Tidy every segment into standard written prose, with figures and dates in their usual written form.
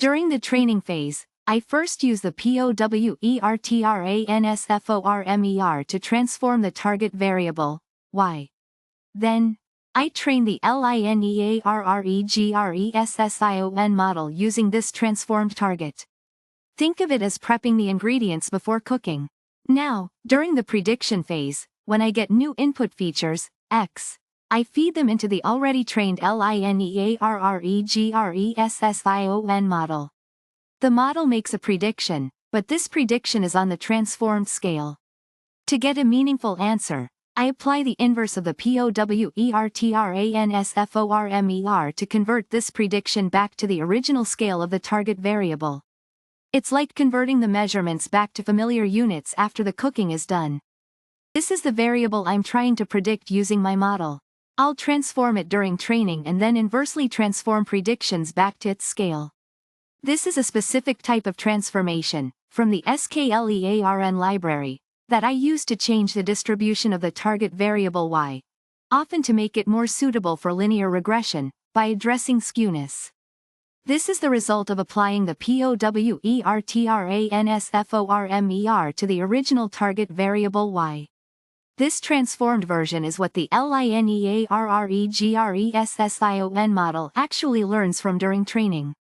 During the training phase, I first use the POWERTRANSFORMER to transform the target variable, y. Then, I train the LINEARREGRESSION model using this transformed target. Think of it as prepping the ingredients before cooking. Now, during the prediction phase, when I get new input features, x, I feed them into the already trained LINEARREGRESSION model. The model makes a prediction, but this prediction is on the transformed scale. To get a meaningful answer, I apply the inverse of the POWERTRANSFORMER to convert this prediction back to the original scale of the target variable. It's like converting the measurements back to familiar units after the cooking is done. This is the variable I'm trying to predict using my model. I'll transform it during training and then inversely transform predictions back to its scale. This is a specific type of transformation, from the Sklearn library, that I use to change the distribution of the target variable y, often to make it more suitable for linear regression, by addressing skewness. This is the result of applying the POWERTRANSFORMER to the original target variable y. This transformed version is what the LINEARREGRESSION model actually learns from during training.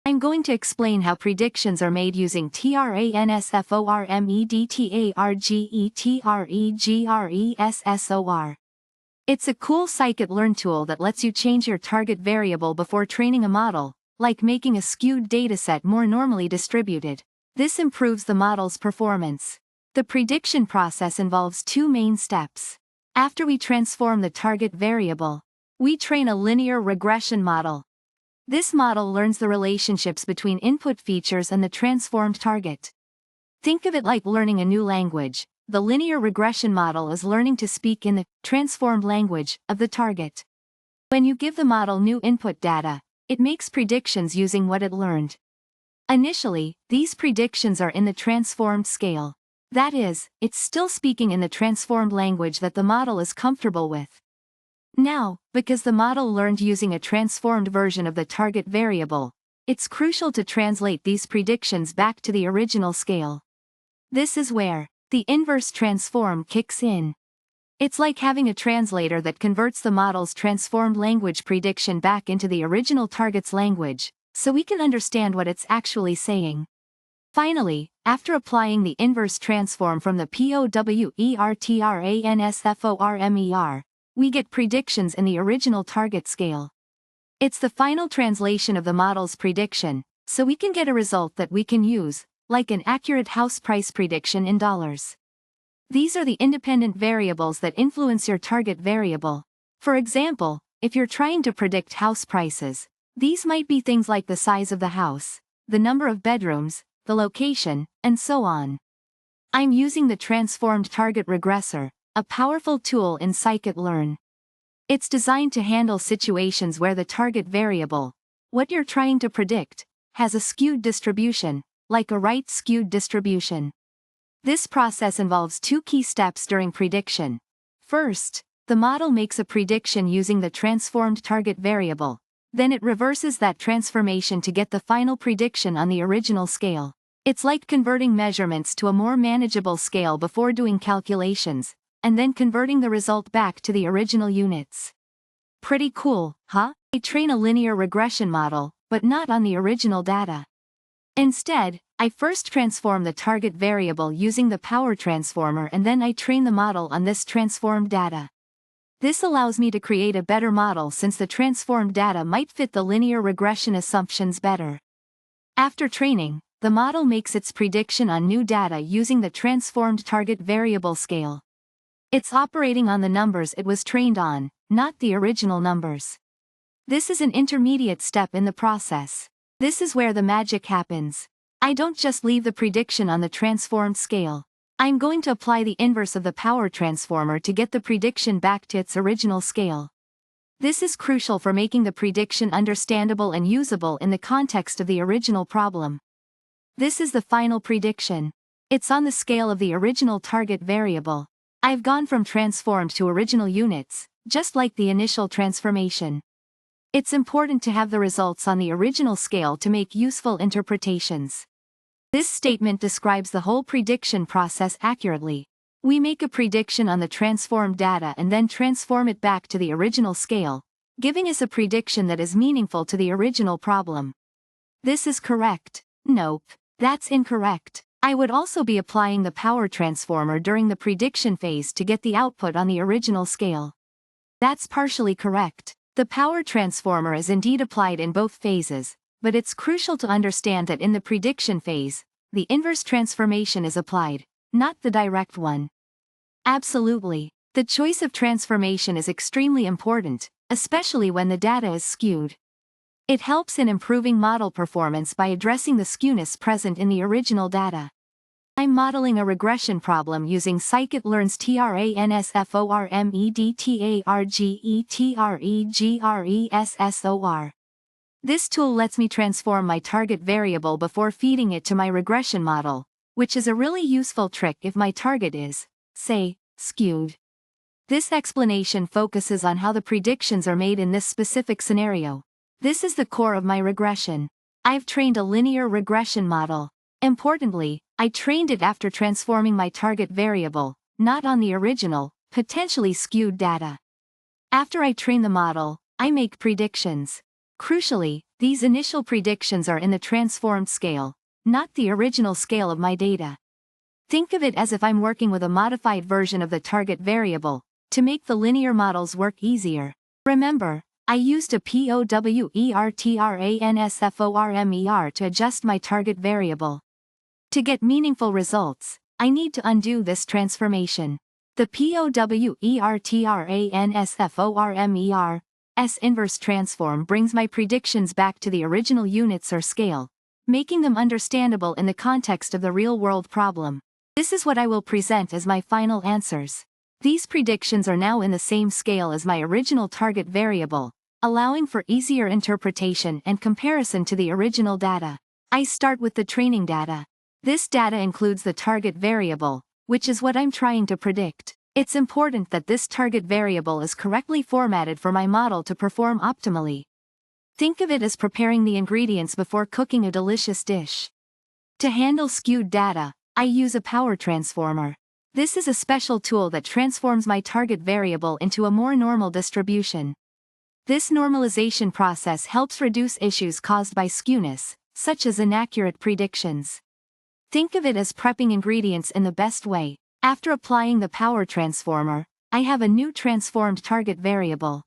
I'm going to explain how predictions are made using TransformedTargetRegressor. It's a cool scikit-learn tool that lets you change your target variable before training a model, like making a skewed dataset more normally distributed. This improves the model's performance. The prediction process involves two main steps. After we transform the target variable, we train a linear regression model. This model learns the relationships between input features and the transformed target. Think of it like learning a new language. The linear regression model is learning to speak in the transformed language of the target. When you give the model new input data, it makes predictions using what it learned. Initially, these predictions are in the transformed scale. That is, it's still speaking in the transformed language that the model is comfortable with. Now, because the model learned using a transformed version of the target variable, it's crucial to translate these predictions back to the original scale. This is where the inverse transform kicks in. It's like having a translator that converts the model's transformed language prediction back into the original target's language, so we can understand what it's actually saying. Finally, after applying the inverse transform from the POWERTRANSFORMER, we get predictions in the original target scale. It's the final translation of the model's prediction, so we can get a result that we can use, like an accurate house price prediction in dollars. These are the independent variables that influence your target variable. For example, if you're trying to predict house prices, these might be things like the size of the house, the number of bedrooms, the location, and so on. I'm using the Transformed Target Regressor, a powerful tool in scikit-learn. It's designed to handle situations where the target variable, what you're trying to predict, has a skewed distribution, like a right-skewed distribution. This process involves two key steps during prediction. First, the model makes a prediction using the transformed target variable. Then it reverses that transformation to get the final prediction on the original scale. It's like converting measurements to a more manageable scale before doing calculations, and then converting the result back to the original units. Pretty cool, huh? I train a linear regression model, but not on the original data. Instead, I first transform the target variable using the power transformer and then I train the model on this transformed data. This allows me to create a better model since the transformed data might fit the linear regression assumptions better. After training, the model makes its prediction on new data using the transformed target variable scale. It's operating on the numbers it was trained on, not the original numbers. This is an intermediate step in the process. This is where the magic happens. I don't just leave the prediction on the transformed scale. I'm going to apply the inverse of the power transformer to get the prediction back to its original scale. This is crucial for making the prediction understandable and usable in the context of the original problem. This is the final prediction. It's on the scale of the original target variable. I've gone from transformed to original units, just like the initial transformation. It's important to have the results on the original scale to make useful interpretations. This statement describes the whole prediction process accurately. We make a prediction on the transformed data and then transform it back to the original scale, giving us a prediction that is meaningful to the original problem. This is correct. Nope, that's incorrect. I would also be applying the power transformer during the prediction phase to get the output on the original scale. That's partially correct. The power transformer is indeed applied in both phases, but it's crucial to understand that in the prediction phase, the inverse transformation is applied, not the direct one. Absolutely. The choice of transformation is extremely important, especially when the data is skewed. It helps in improving model performance by addressing the skewness present in the original data. I'm modeling a regression problem using Sklearn's TransformedTargetRegressor. This tool lets me transform my target variable before feeding it to my regression model, which is a really useful trick if my target is, say, skewed. This explanation focuses on how the predictions are made in this specific scenario. This is the core of my regression. I've trained a linear regression model. Importantly, I trained it after transforming my target variable, not on the original, potentially skewed data. After I train the model, I make predictions. Crucially, these initial predictions are in the transformed scale, not the original scale of my data. Think of it as if I'm working with a modified version of the target variable, to make the linear models work easier. Remember, I used a POWERTRANSFORMER to adjust my target variable. To get meaningful results, I need to undo this transformation. The POWERTRANSFORMER's inverse transform brings my predictions back to the original units or scale, making them understandable in the context of the real-world problem. This is what I will present as my final answers. These predictions are now in the same scale as my original target variable, allowing for easier interpretation and comparison to the original data. I start with the training data. This data includes the target variable, which is what I'm trying to predict. It's important that this target variable is correctly formatted for my model to perform optimally. Think of it as preparing the ingredients before cooking a delicious dish. To handle skewed data, I use a power transformer. This is a special tool that transforms my target variable into a more normal distribution. This normalization process helps reduce issues caused by skewness, such as inaccurate predictions. Think of it as prepping ingredients in the best way. After applying the power transformer, I have a new transformed target variable.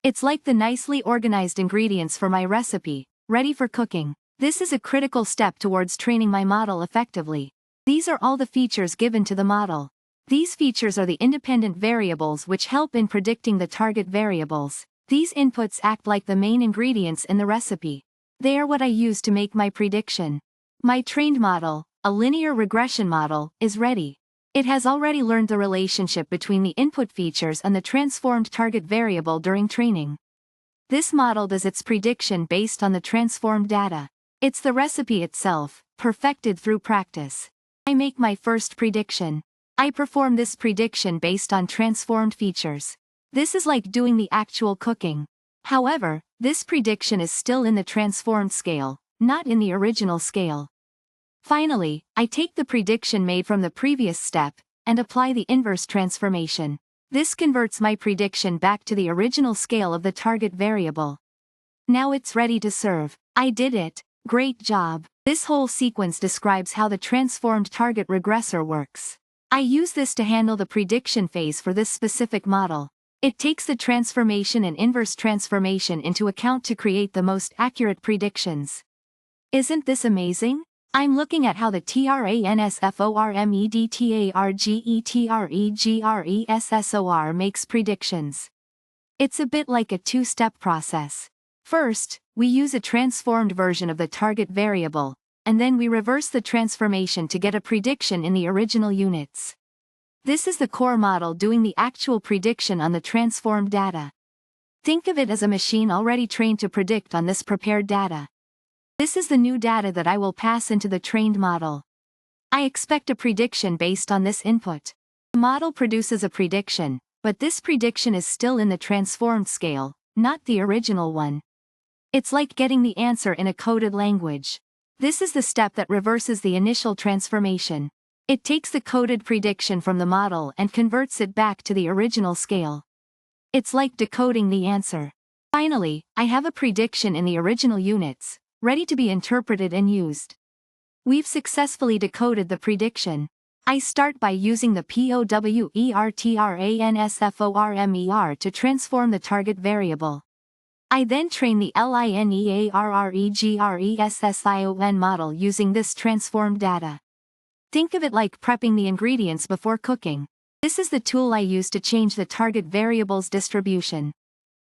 It's like the nicely organized ingredients for my recipe, ready for cooking. This is a critical step towards training my model effectively. These are all the features given to the model. These features are the independent variables which help in predicting the target variables. These inputs act like the main ingredients in the recipe. They are what I use to make my prediction. My trained model, a linear regression model, is ready. It has already learned the relationship between the input features and the transformed target variable during training. This model does its prediction based on the transformed data. It's the recipe itself, perfected through practice. I make my first prediction. I perform this prediction based on transformed features. This is like doing the actual cooking. However, this prediction is still in the transformed scale, not in the original scale. Finally, I take the prediction made from the previous step, and apply the inverse transformation. This converts my prediction back to the original scale of the target variable. Now it's ready to serve. I did it. Great job. This whole sequence describes how the transformed target regressor works. I use this to handle the prediction phase for this specific model. It takes the transformation and inverse transformation into account to create the most accurate predictions. Isn't this amazing? I'm looking at how the TransformedTargetRegressor makes predictions. It's a bit like a two-step process. First, we use a transformed version of the target variable, and then we reverse the transformation to get a prediction in the original units. This is the core model doing the actual prediction on the transformed data. Think of it as a machine already trained to predict on this prepared data. This is the new data that I will pass into the trained model. I expect a prediction based on this input. The model produces a prediction, but this prediction is still in the transformed scale, not the original one. It's like getting the answer in a coded language. This is the step that reverses the initial transformation. It takes the coded prediction from the model and converts it back to the original scale. It's like decoding the answer. Finally, I have a prediction in the original units, ready to be interpreted and used. We've successfully decoded the prediction. I start by using the POWERTRANSFORMER to transform the target variable. I then train the LINEARREGRESSION model using this transformed data. Think of it like prepping the ingredients before cooking. This is the tool I use to change the target variable's distribution.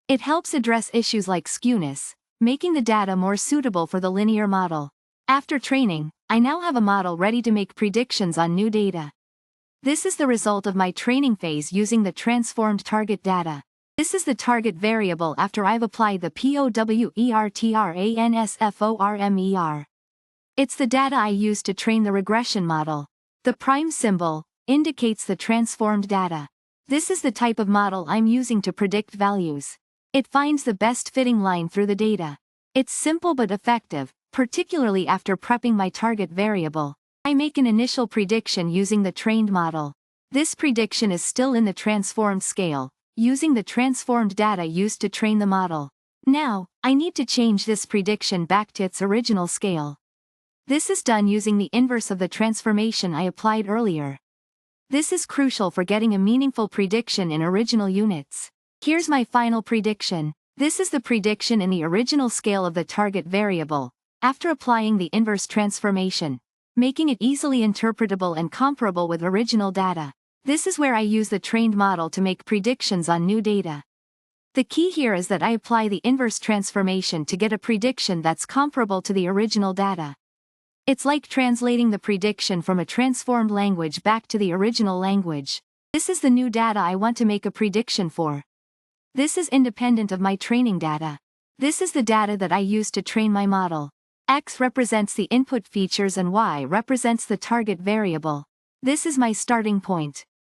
It helps address issues like skewness, making the data more suitable for the linear model. After training, I now have a model ready to make predictions on new data. This is the result of my training phase using the transformed target data. This is the target variable after I've applied the POWERTRANSFORMER. It's the data I use to train the regression model. The prime symbol indicates the transformed data. This is the type of model I'm using to predict values. It finds the best fitting line through the data. It's simple but effective, particularly after prepping my target variable. I make an initial prediction using the trained model. This prediction is still in the transformed scale, using the transformed data used to train the model. Now, I need to change this prediction back to its original scale. This is done using the inverse of the transformation I applied earlier. This is crucial for getting a meaningful prediction in original units. Here's my final prediction. This is the prediction in the original scale of the target variable, after applying the inverse transformation, making it easily interpretable and comparable with original data. This is where I use the trained model to make predictions on new data. The key here is that I apply the inverse transformation to get a prediction that's comparable to the original data. It's like translating the prediction from a transformed language back to the original language. This is the new data I want to make a prediction for. This is independent of my training data. This is the data that I use to train my model. X represents the input features and Y represents the target variable. This is my starting point.